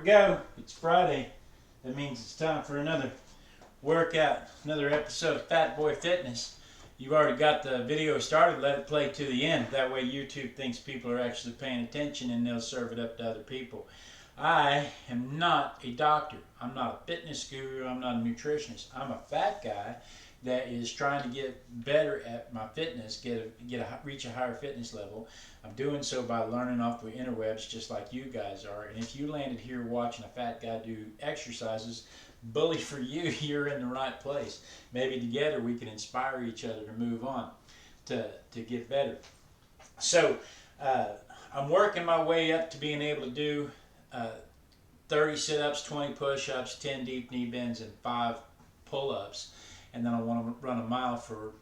go. It's Friday. That means it's time for another workout, another episode of Fat Boy Fitness. You've already got the video started. Let it play to the end. That way YouTube thinks people are actually paying attention and they'll serve it up to other people. I am not a doctor. I'm not a fitness guru. I'm not a nutritionist. I'm a fat guy that is trying to get better at my fitness, reach a higher fitness level. I'm doing so by learning off the interwebs just like you guys are. And if you landed here watching a fat guy do exercises, bully for you, you're in the right place. Maybe together we can inspire each other to move on, to get better. So I'm working my way up to being able to do 30 sit-ups, 20 push-ups, 10 deep knee bends, and 5 pull-ups. And then I want to run a mile for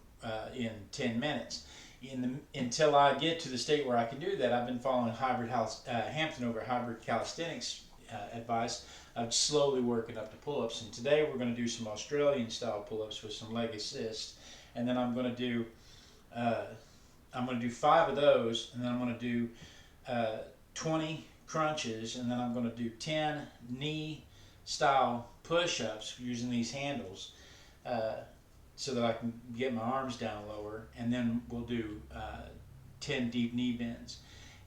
in 10 minutes. Until I get to the state where I can do that, I've been following Hampton over hybrid calisthenics advice of slowly working up to pull-ups. And today we're going to do some Australian style pull-ups with some leg assist. And then I'm going to do 5 of those, and then I'm going to do 20 crunches, and then I'm going to do 10 knee style push-ups using these handles. So that I can get my arms down lower, and then we'll do 10 deep knee bends,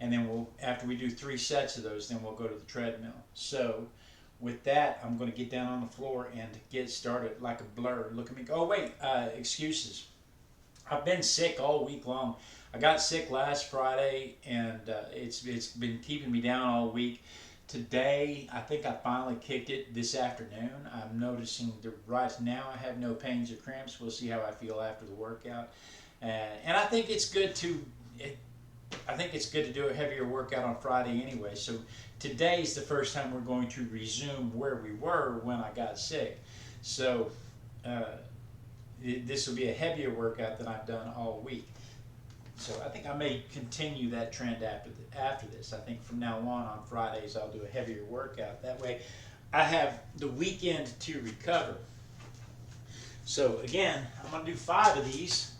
and then after we do 3 sets of those, then we'll go to the treadmill. So with that, I'm going to get down on the floor and get started like a blur. Look at me. Oh wait, excuses. I've been sick all week long. I got sick last Friday, and it's been keeping me down all week. Today, I think I finally kicked it this afternoon. I'm noticing right now I have no pains or cramps. We'll see how I feel after the workout. And I think it's good to do a heavier workout on Friday anyway. So today's the first time we're going to resume where we were when I got sick. So this will be a heavier workout than I've done all week. So I think I may continue that trend after this. I think from now on Fridays, I'll do a heavier workout. That way I have the weekend to recover. So again, I'm going to do 5 of these.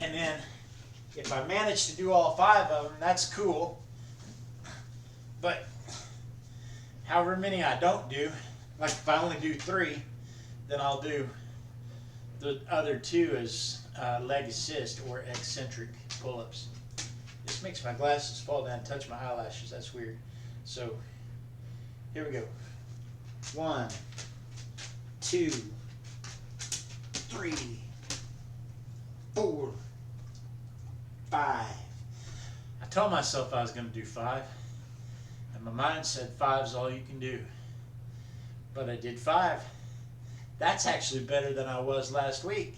And then if I manage to do all 5 of them, that's cool. But however many I don't do, like if I only do 3, then I'll do the other 2 as leg assist or eccentric pull-ups. This makes my glasses fall down and touch my eyelashes. That's weird. So here we go. 1, 2, 3, 4, 5. I told myself I was going to do 5, and my mind said 5's all you can do. But I did 5. That's actually better than I was last week.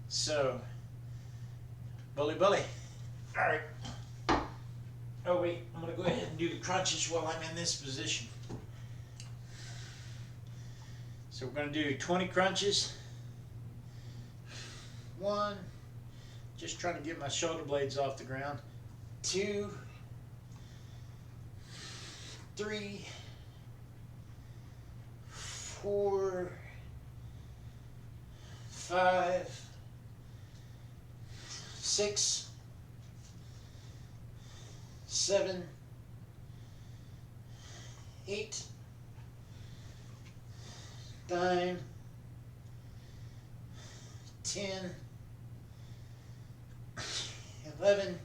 So, bully. All right. Oh wait, I'm going to go ahead and do the crunches while I'm in this position. So we're going to do 20 crunches. 1, just trying to get my shoulder blades off the ground. 2, 3, 4, 5, 6, 7, 8, 9, 10, 11,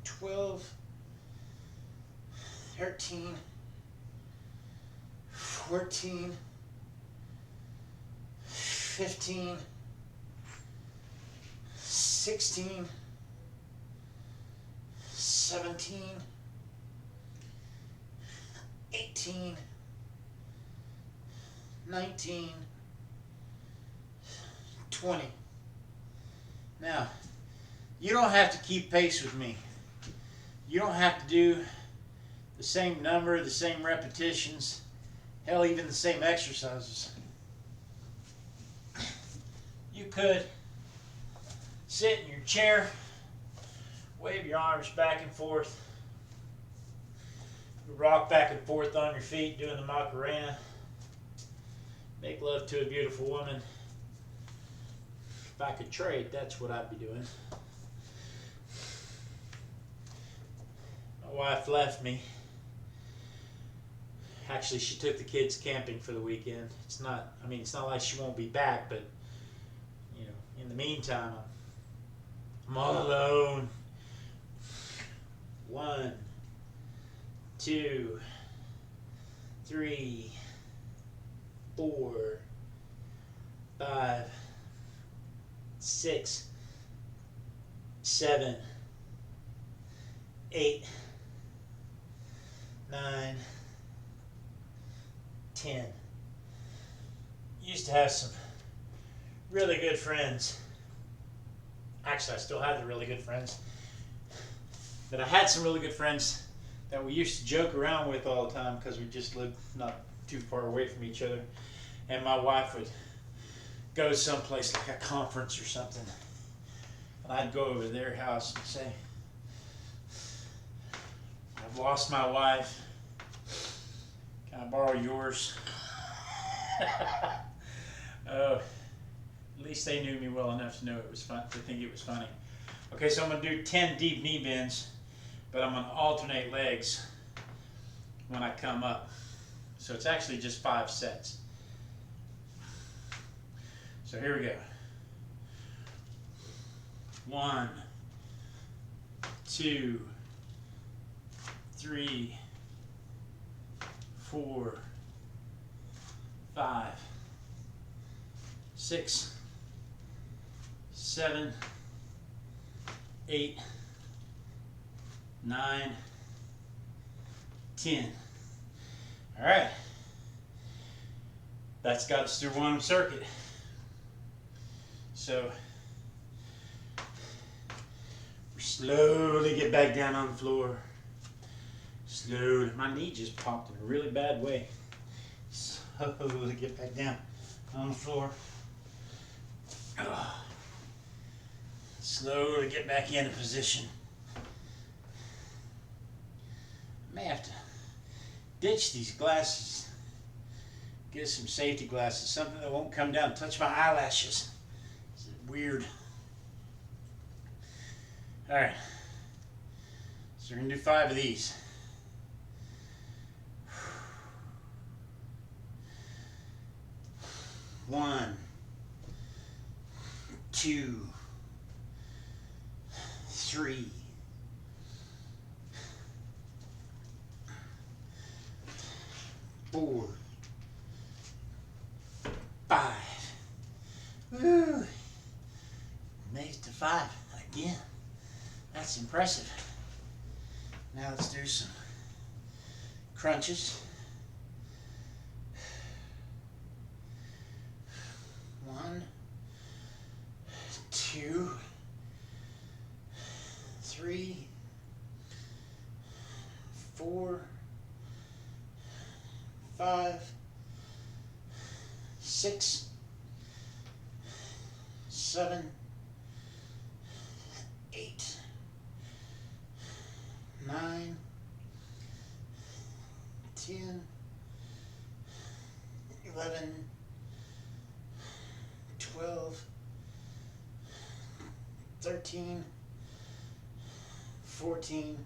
12, 13, 14, 15, 16, 17, 18, 19, 20. Now, you don't have to keep pace with me. You don't have to do the same number, the same repetitions, hell, even the same exercises. You could sit in your chair, wave your arms back and forth, rock back and forth on your feet doing the Macarena, make love to a beautiful woman. If I could trade, that's what I'd be doing. My wife left me Actually, she took the kids camping for the weekend. It's not like she won't be back, but in the meantime, I'm all alone. 1, 2, 3, 4, 5, 6, 7, 8, 9, 10. Used to have some really good friends. Actually, I still have the really good friends. But I had some really good friends that we used to joke around with all the time because we just lived not too far away from each other. And my wife would go someplace like a conference or something. And I'd go over to their house and say, I've lost my wife. Can I borrow yours? Oh, at least they knew me well enough to know it was fun, to think it was funny. Okay, so I'm going to do 10 deep knee bends, but I'm going to alternate legs when I come up. So it's actually just 5 sets. So here we go. 1, 2, 3, 4, 5, 6, 7, 8, 9, 10. All right. That's got us through one circuit. So we slowly get back down on the floor. Slowly. My knee just popped in a really bad way. Slowly get back down on the floor. Slowly get back into position. I may have to ditch these glasses. Get some safety glasses, something that won't come down and touch my eyelashes. It's weird. Alright. So we're going to do 5 of these. 1, 2, 3, 4, 5. Woo! Made it to 5 again. That's impressive. Now let's do some crunches. 1, 2, 3, 4, 5, 6, 7, 8, 9, 10, 11, 12, 13, 14,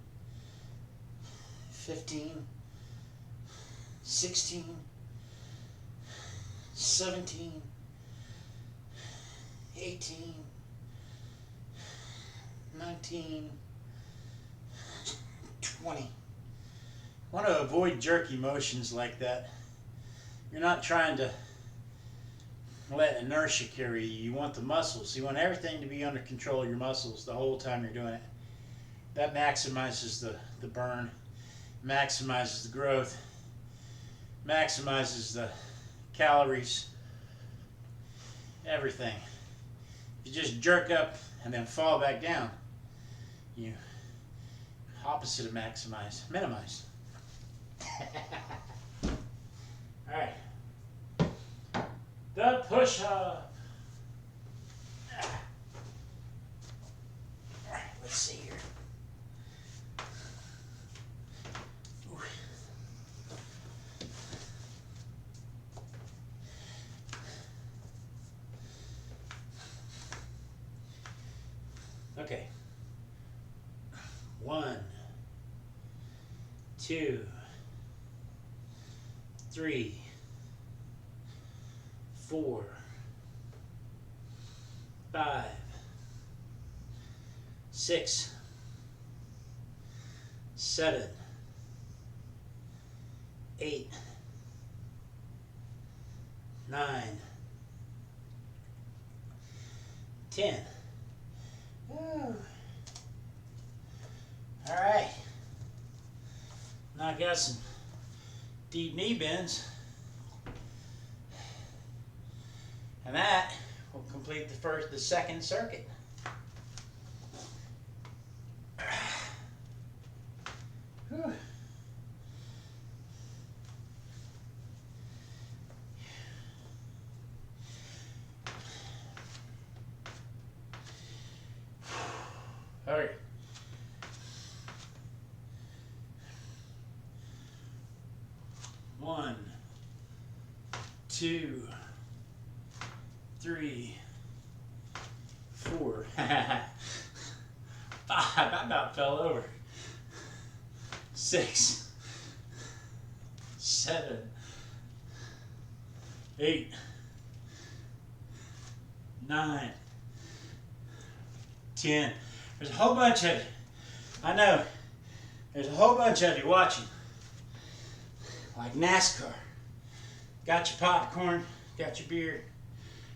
15, 16, 17, 18, 19, 20. I want to avoid jerky motions like that. You're not trying to let inertia carry you. You want the muscles. You want everything to be under control of your muscles the whole time you're doing it. That maximizes the burn, maximizes the growth, maximizes the calories, everything. If you just jerk up and then fall back down, you opposite of maximize, minimize. All right. The push-up. All right, let's see here. Ooh. Okay. 1, 2, 3, 4, 5, 6, 7, 8, 9, 10. Woo. All right. Now I got some deep knee bends, and that will complete the second circuit. Whew. All right. One, 2, 3, 4, 5. I about fell over. 6, 7, 8, 9, 10. There's a whole bunch of you. I know. There's a whole bunch of you watching. Like NASCAR. Got your popcorn, got your beer.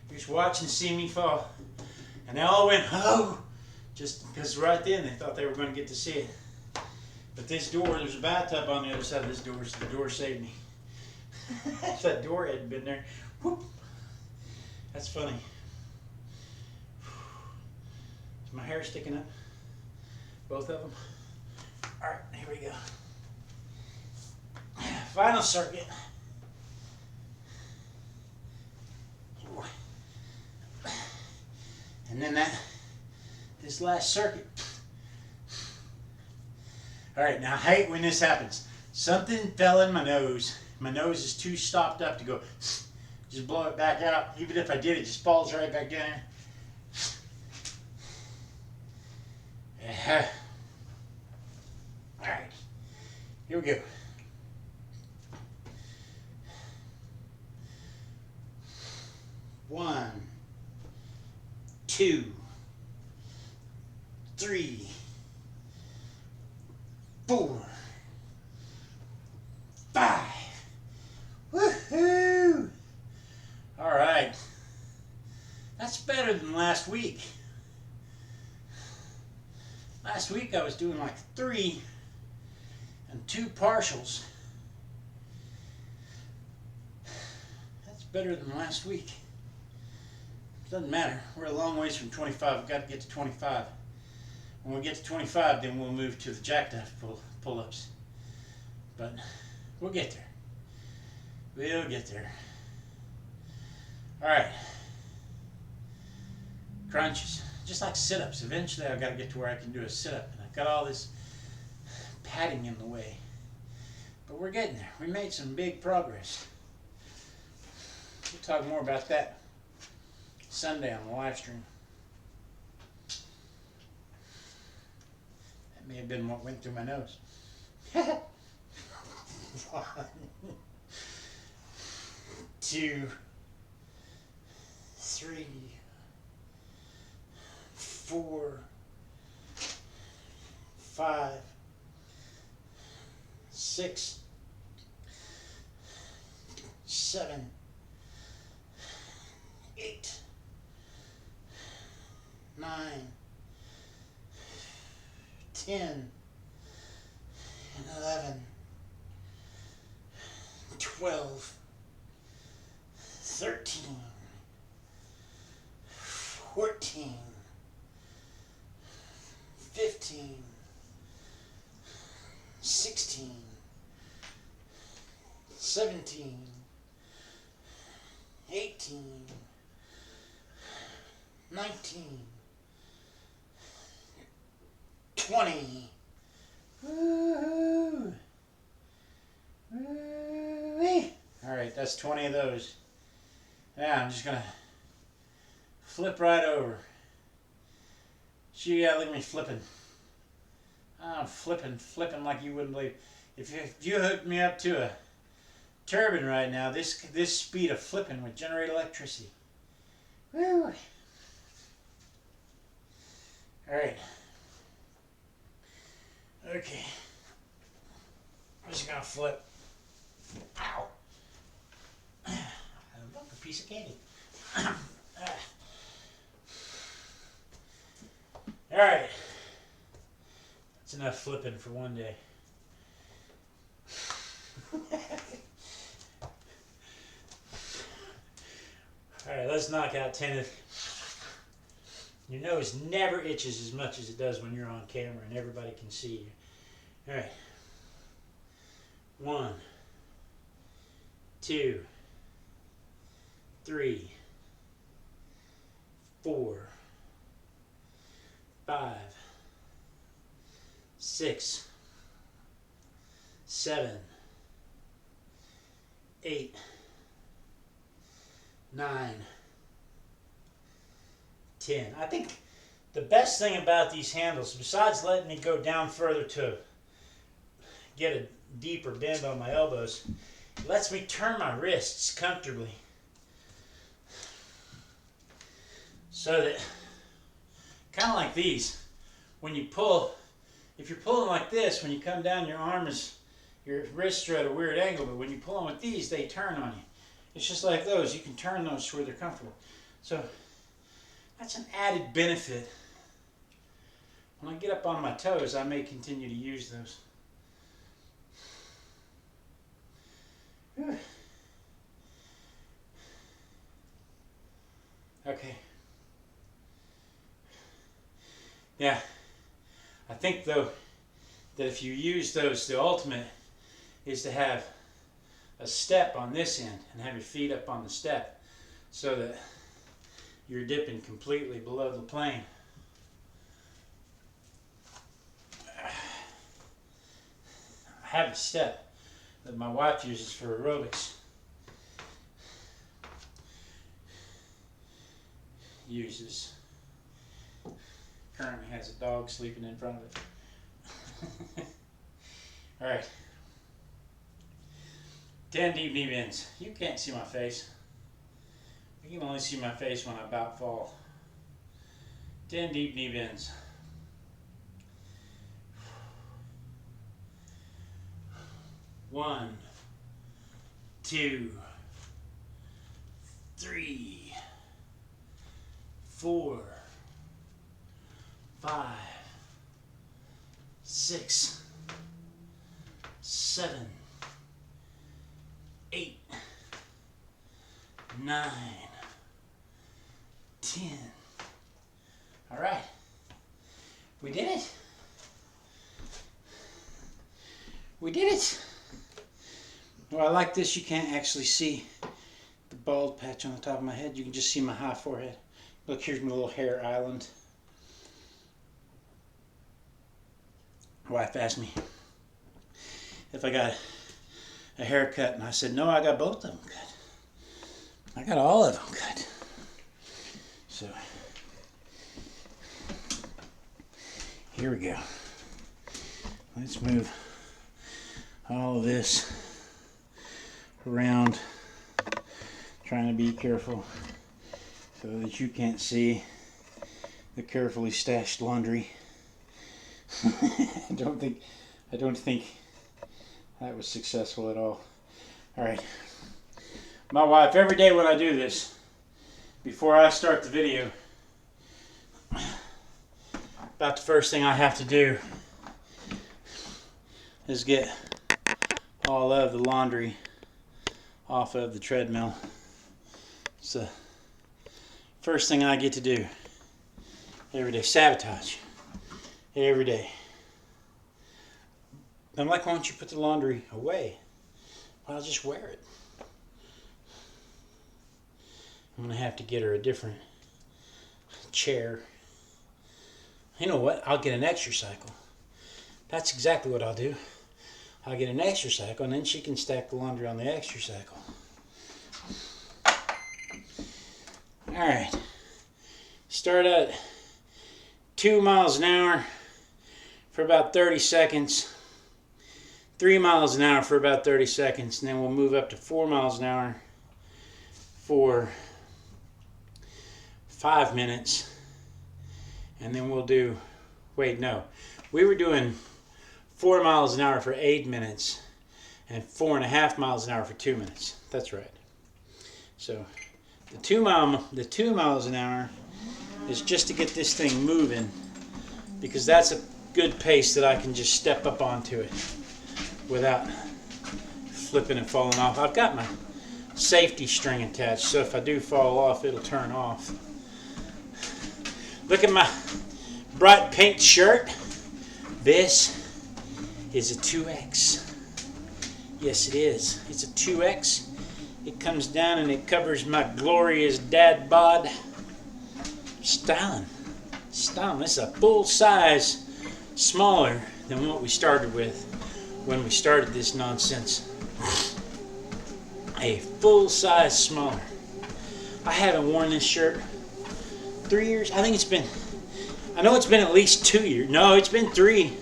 You're just watching to see me fall. And they all went, oh! Just because right then they thought they were going to get to see it. But this door, there's a bathtub on the other side of this door, so the door saved me. If that door hadn't been there, whoop. That's funny. Is my hair sticking up? Both of them? Alright, here we go. Final circuit. And then this last circuit. Alright, now I hate when this happens. Something fell in my nose. My nose is too stopped up to go just blow it back out. Even if I did, it just falls right back down. Alright, here we go. One, 2, 3, 4, 5. Woohoo! All right. That's better than last week. Last week I was doing like 3 and 2 partials. That's better than last week. Doesn't matter. We're a long ways from 25. We've got to get to 25. When we get to 25, then we'll move to the jackknife pull-ups. But we'll get there. We'll get there. All right. Crunches. Just like sit-ups. Eventually, I've got to get to where I can do a sit-up. And I've got all this padding in the way. But we're getting there. We made some big progress. We'll talk more about that Sunday on the live stream. That may have been what went through my nose. 1, 2, 3, 4, 5, 6, 7, 8, 9, 10, and 11, 12, 13, 14, 15, 16, 17, 18, 19, 20. Woo-hoo. Woo-wee. All right, that's 20 of those. Now I'm just gonna flip right over. Gee, yeah, look at me flipping. I'm flipping like you wouldn't believe. If you hooked me up to turbine right now. This speed of flipping would generate electricity. Woo! All right. Okay. I'm just gonna flip. Ow! Look, a piece of candy. All right. That's enough flipping for one day. All right, let's knock out 10 of. Your nose never itches as much as it does when you're on camera and everybody can see you. All right. 1, 2, 3, 4, 5, 6, 7, 8, 9, 10. I think the best thing about these handles, besides letting me go down further to get a deeper bend on my elbows, it lets me turn my wrists comfortably. So that, kind of like these, when you pull, if you're pulling like this, when you come down, your wrists are at a weird angle, but when you pull them with these, they turn on you. It's just like those. You can turn those to where they're comfortable. So that's an added benefit. When I get up on my toes, I may continue to use those. Whew. Okay. Yeah. I think, though, that if you use those, the ultimate is to have a step on this end and have your feet up on the step so that you're dipping completely below the plane. I have a step that my wife uses for aerobics. Currently has a dog sleeping in front of it. All right. 10 deep knee bends. You can't see my face. You can only see my face when I about fall. 10 deep knee bends. 1, 2, 3, 4, 5, 6, 7, 8, 9, 10. All right. We did it. We did it. Well, I like this. You can't actually see the bald patch on the top of my head. You can just see my high forehead. Look, here's my little hair island. My wife asked me if I got a haircut, and I said, no, I got both of them cut. I got all of them cut. So, here we go. Let's move all of this around, trying to be careful so that you can't see the carefully stashed laundry. I don't think that was successful at all. All right. My wife, every day when I do this, before I start the video, about the first thing I have to do is get all of the laundry off of the treadmill. It's the first thing I get to do every day. Sabotage. Every day. I'm like, why don't you put the laundry away? Well, I'll just wear it. I'm going to have to get her a different chair. You know what? I'll get an exercycle. That's exactly what I'll do. I'll get an exercycle, and then she can stack the laundry on the exercycle. Alright. Start at 2 miles an hour for about 30 seconds. 3 miles an hour for about 30 seconds, and then we'll move up to 4 miles an hour for 5 minutes, and then we'll do, wait, no, we were doing 4 miles an hour for 8 minutes and 4.5 miles an hour for 2 minutes. That's right. So the 2 miles an hour is just to get this thing moving, because that's a good pace that I can just step up onto it without flipping and falling off. I've got my safety string attached, so if I do fall off, it'll turn off. Look at my bright pink shirt. This is a 2X. Yes, it is. It's a 2X. It comes down and it covers my glorious dad bod. Styling. This is a full size smaller than what we started with when we started this nonsense. A full size smaller. I haven't worn this shirt 3 years. I know it's been at least 2 years. No, it's been 3.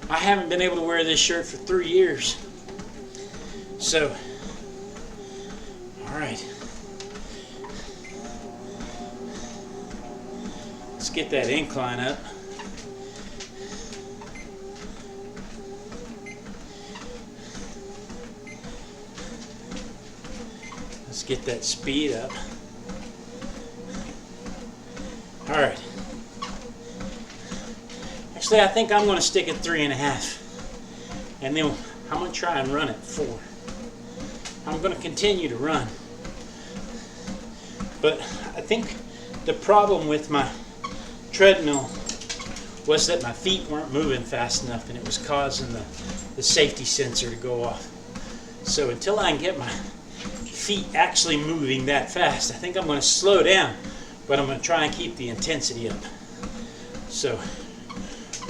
I haven't been able to wear this shirt for 3 years. So, alright. Let's get that incline up. Let's get that speed up. Alright. Actually, I think I'm going to stick at 3.5. And then I'm going to try and run at 4. I'm going to continue to run. But I think the problem with my treadmill was that my feet weren't moving fast enough, and it was causing the safety sensor to go off. So until I can get my feet actually moving that fast, I think I'm going to slow down, but I'm going to try and keep the intensity up. So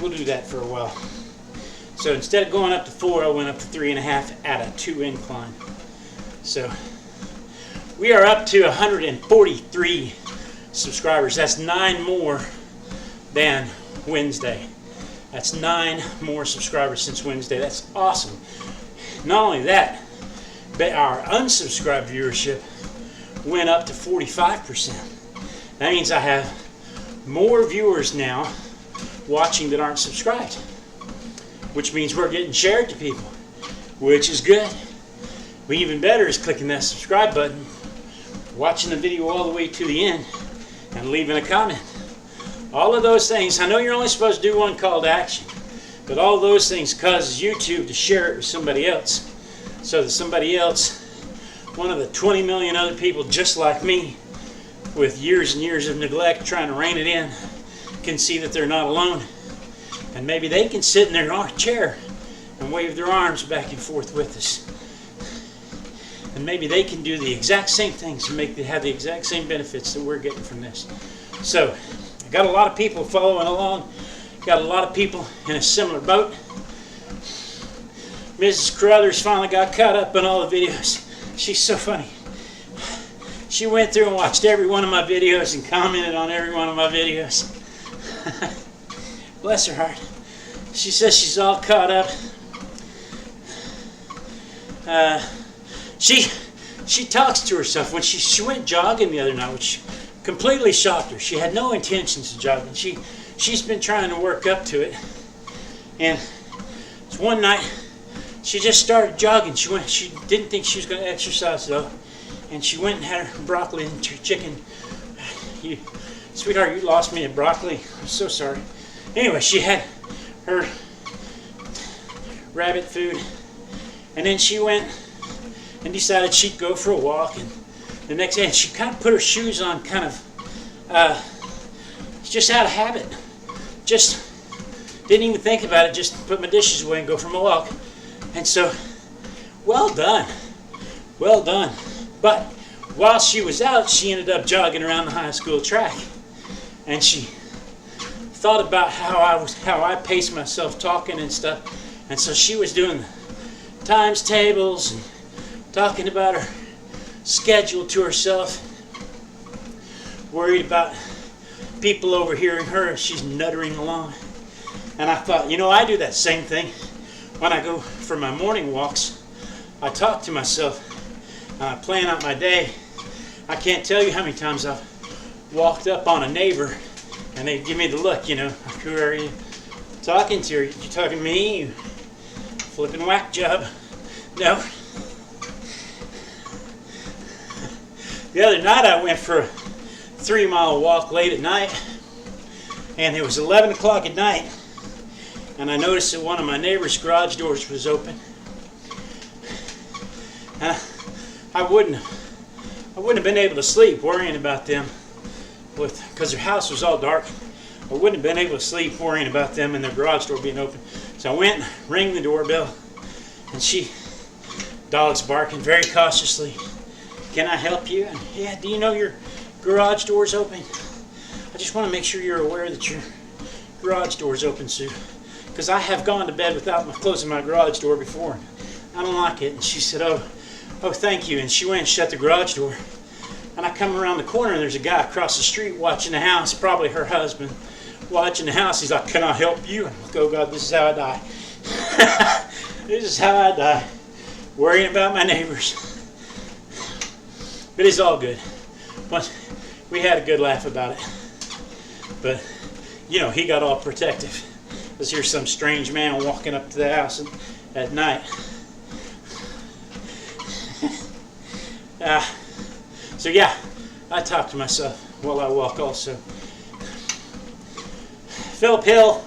we'll do that for a while. So instead of going up to 4, I went up to 3.5 at a 2 incline. So we are up to 143 subscribers. That's 9 more than Wednesday. That's 9 more subscribers since Wednesday. That's awesome. Not only that, but our unsubscribed viewership went up to 45%. That means I have more viewers now watching that aren't subscribed, which means we're getting shared to people, which is good. But even better is clicking that subscribe button, watching the video all the way to the end, and leaving a comment. All of those things, I know you're only supposed to do one call to action, but all of those things causes YouTube to share it with somebody else, so that somebody else, one of the 20 million other people just like me, with years and years of neglect trying to rein it in, can see that they're not alone. And maybe they can sit in their chair and wave their arms back and forth with us. And maybe they can do the exact same things and have the exact same benefits that we're getting from this. So, I got a lot of people following along. Got a lot of people in a similar boat. Mrs. Carruthers finally got caught up in all the videos. She's so funny. She went through and watched every one of my videos and commented on every one of my videos. Bless her heart. She says she's all caught up. She talks to herself. When she went jogging the other night, which completely shocked her. She had no intentions of jogging. She's been trying to work up to it. And one night, she just started jogging. She didn't think she was going to exercise though. And she went and had her broccoli and chicken. Sweetheart, you lost me at broccoli. I'm so sorry. Anyway, she had her rabbit food, and then she went and decided she'd go for a walk. And the next day, she kind of put her shoes on, kind of just out of habit. Just didn't even think about it. Just put my dishes away and go for my walk. And so, well done, well done. But while she was out, she ended up jogging around the high school track, and she thought about how I paced myself talking and stuff. And so she was doing the times tables and talking about her schedule to herself, worried about people overhearing her as she's nuttering along. And I thought, I do that same thing when I go for my morning walks, I talk to myself and I plan out my day. I can't tell you how many times I've walked up on a neighbor and they give me the look, you know, like, who are you talking to? Are you talking to me? You flipping whack job? No. The other night I went for a 3-mile walk late at night, and it was 11 o'clock at night, and I noticed that one of my neighbor's garage doors was open. And I wouldn't have been able to sleep worrying about them, because their house was all dark. I wouldn't have been able to sleep worrying about them and their garage door being open. So I went and rang the doorbell, and dog's barking very cautiously. Can I help you? And, yeah, do you know your garage door's open? I just want to make sure you're aware that your garage door's open, Sue. Because I have gone to bed without closing my garage door before. I don't like it. And she said, oh, thank you. And she went and shut the garage door. And I come around the corner and there's a guy across the street watching the house, probably her husband, watching the house. He's like, can I help you? And I'm like, oh God, this is how I die. This is how I die. Worrying about my neighbors. But it's all good. But we had a good laugh about it. But, you know, he got all protective. Because here's some strange man walking up to the house at night. So yeah, I talk to myself while I walk also. Philip Hill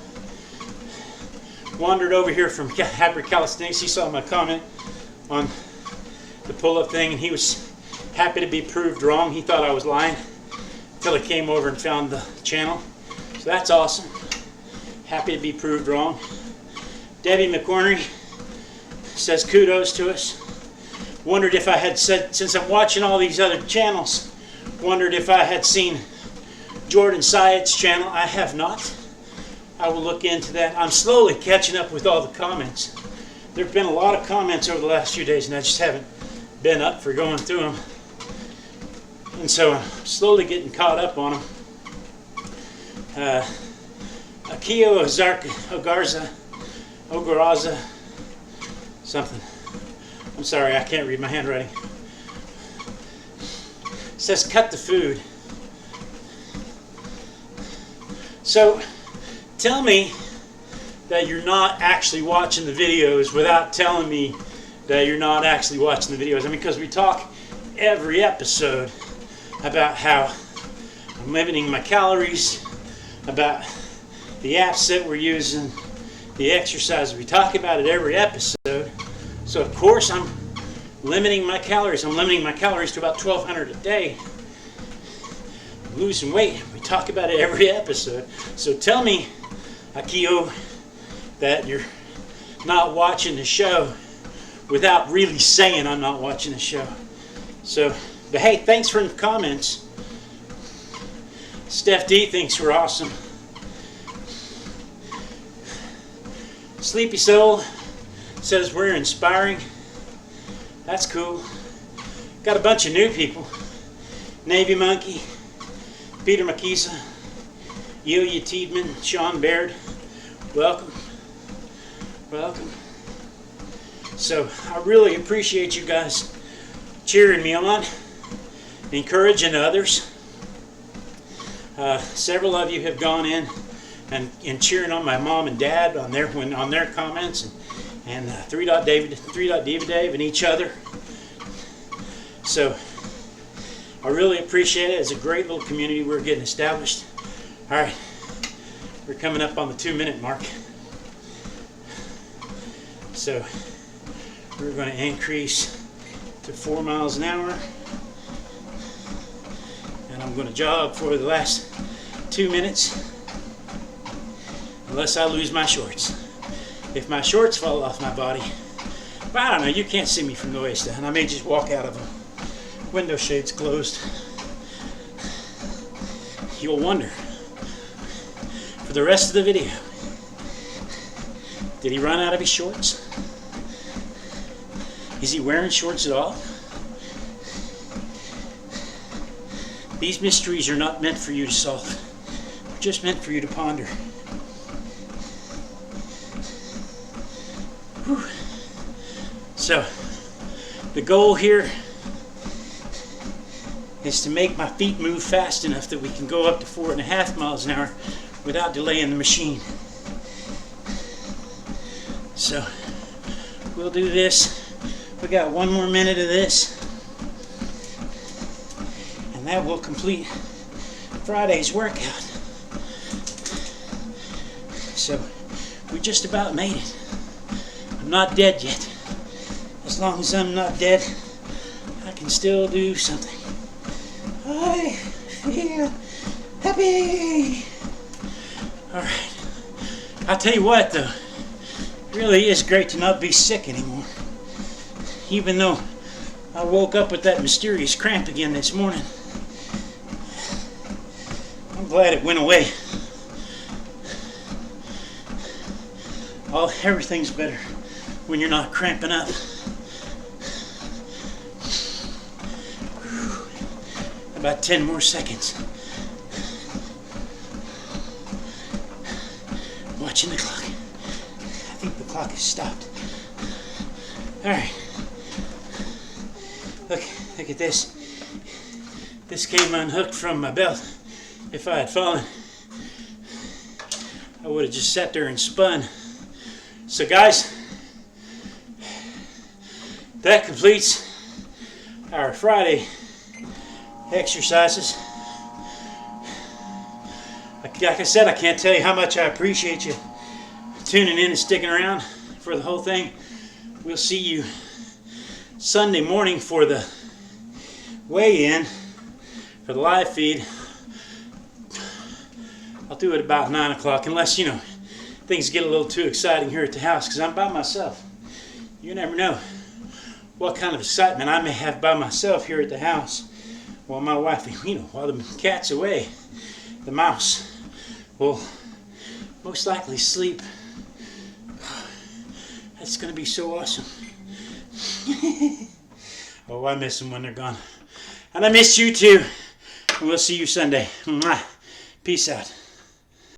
wandered over here from Happy Calisthenics. He saw my comment on the pull-up thing, and he was happy to be proved wrong. He thought I was lying until he came over and found the channel. So that's awesome. Happy to be proved wrong. Debbie McCornery says kudos to us. Wondered if I had said, since I'm watching all these other channels, wondered if I had seen Jordan Syed's channel. I have not. I will look into that. I'm slowly catching up with all the comments. There have been a lot of comments over the last few days, and I just haven't been up for going through them. And so I'm slowly getting caught up on them. Akio Ogaraza, something. I'm sorry, I can't read my handwriting. It says cut the food. So tell me that you're not actually watching the videos without telling me that you're not actually watching the videos. I mean, because we talk every episode about how I'm limiting my calories, about the apps that we're using, the exercise. We talk about it every episode. So of course I'm limiting my calories. I'm limiting my calories to about 1,200 a day. I'm losing weight. We talk about it every episode. So tell me, Akio, that you're not watching the show without really saying I'm not watching the show. So, but hey, thanks for the comments. Steph D thinks we're awesome. Sleepy Soul says we're inspiring. That's cool. Got a bunch of new people. Navy Monkey, Peter Makisa, Ilya Tiedman, Sean Baird. Welcome. Welcome. So I really appreciate you guys cheering me on, encouraging others. Several of you have gone in and cheering on my mom and dad on their comments, and 3.David Dave and each other. So I really appreciate it. It's a great little community we're getting established. All right, we're coming up on the 2-minute mark. So we're going to increase to 4 miles an hour, and I'm going to jog for the last 2 minutes. Unless I lose my shorts. If my shorts fall off my body, well, I don't know, you can't see me from the waist down. I may just walk out of them. Window shades closed. You'll wonder, for the rest of the video, did he run out of his shorts? Is he wearing shorts at all? These mysteries are not meant for you to solve. They're just meant for you to ponder. Whew. So the goal here is to make my feet move fast enough that we can go up to 4.5 miles an hour without delaying the machine. So we'll do this. We got 1 more minute of this, and that will complete Friday's workout. So we just about made it. I'm not dead yet. As long as I'm not dead, I can still do something. I feel happy. Alright. I'll tell you what though, it really is great to not be sick anymore. Even though I woke up with that mysterious cramp again this morning. I'm glad it went away. Everything's better when you're not cramping up. About 10 more seconds. Watching the clock. I think the clock has stopped. Alright. Look at this. This came unhooked from my belt. If I had fallen, I would have just sat there and spun. So guys, that completes our Friday exercises. Like I said, I can't tell you how much I appreciate you tuning in and sticking around for the whole thing. We'll see you Sunday morning for the weigh-in, for the live feed. I'll do it about 9 o'clock, unless, you know, things get a little too exciting here at the house, because I'm by myself. You never know what kind of excitement I may have by myself here at the house while my wife, you know, while the cat's away. The mouse will most likely sleep. That's going to be so awesome. Oh, I miss them when they're gone. And I miss you too. And we'll see you Sunday. Mwah. Peace out.